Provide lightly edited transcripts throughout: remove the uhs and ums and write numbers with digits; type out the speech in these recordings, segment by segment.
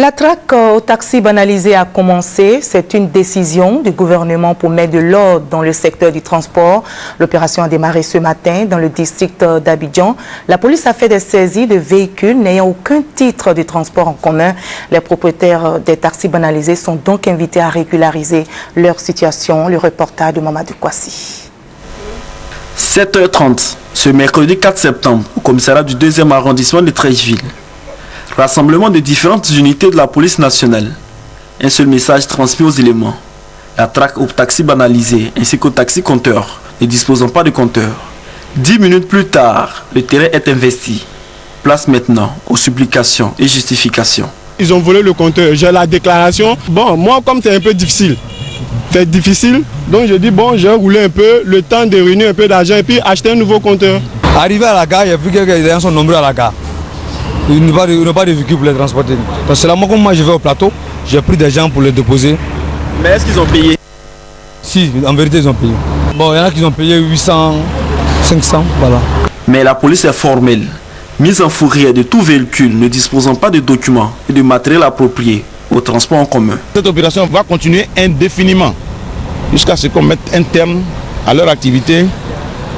La traque au taxi banalisé a commencé. C'est une décision du gouvernement pour mettre de l'ordre dans le secteur du transport. L'opération a démarré ce matin dans le district d'Abidjan. La police a fait des saisies de véhicules n'ayant aucun titre de transport en commun. Les propriétaires des taxis banalisés sont donc invités à régulariser leur situation. Le reportage de Mamadou Kwasi. 7h30, ce mercredi 4 septembre, au commissariat du 2e arrondissement de Treichville. Rassemblement de différentes unités de la police nationale. Un seul message transmis aux éléments. La traque au taxi banalisé ainsi qu'au taxi compteur ne disposant pas de compteur. 10 minutes plus tard, le terrain est investi. Place maintenant aux supplications et justifications. Ils ont volé le compteur, j'ai la déclaration. Bon, moi comme c'est un peu difficile, donc je dis bon, j'ai roulé un peu, le temps de réunir un peu d'argent et puis acheter un nouveau compteur. Arrivé à la gare, il y a vu que les gens sont nombreux à la gare. Il n'y a pas de véhicule pour les transporter. Donc c'est là comme moi je vais au plateau, j'ai pris des gens pour les déposer. Mais est-ce qu'ils ont payé? Si, en vérité ils ont payé. Bon, il y en a qui ont payé 800, 500, voilà. Mais la police est formelle. Mise en fourrière de tout véhicule ne disposant pas de documents et de matériel approprié au transport en commun. Cette opération va continuer indéfiniment jusqu'à ce qu'on mette un terme à leur activité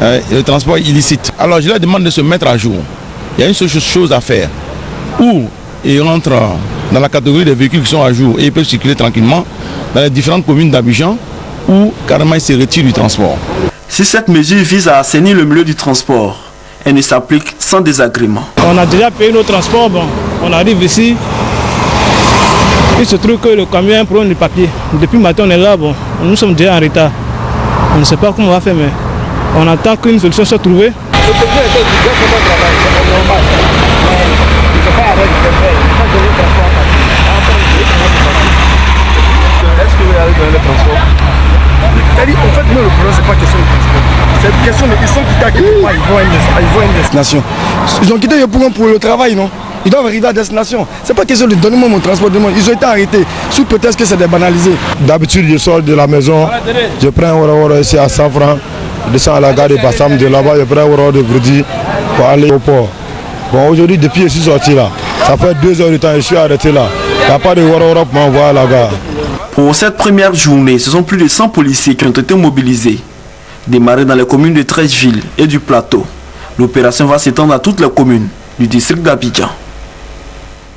le transport illicite. Alors je leur demande de se mettre à jour. Il y a une seule chose à faire. Ou ils rentrent dans la catégorie des véhicules qui sont à jour et ils peuvent circuler tranquillement dans les différentes communes d'Abidjan ou carrément ils se retirent du transport. Si cette mesure vise à assainir le milieu du transport, elle ne s'applique sans désagrément. On a déjà payé nos transports, bon, on arrive ici, il se trouve que le camion a un problème de papier. Depuis le matin on est là, bon, nous sommes déjà en retard. On ne sait pas comment on va faire, mais on attend qu'une solution soit trouvée. Est-ce que vous allez donner le transport? C'est-à-dire, en fait, nous, le problème, c'est pas question de transport. C'est question de. Ils sont quittés à quelque part, ils vont à une destination. Ils ont quitté le programme pour le travail, non? Ils doivent arriver à destination. C'est pas question de donner moi mon transport. Ils ont été arrêtés sous prétexte que c'est débanalisé. D'habitude, je sors de la maison, je prends un euro ici à 100 francs, je descends à la gare de Bassam, de là-bas, je prends un euro de Brudi pour aller au port. Bon, aujourd'hui, depuis que je suis sorti là, ça fait 2 heures de temps, je suis arrêté là. Il n'y a pas de euro pour m'envoyer à la gare. Pour cette première journée, ce sont plus de 100 policiers qui ont été mobilisés. Démarrés dans les communes de Treichville et du Plateau. L'opération va s'étendre à toutes les communes du district d'Abidjan.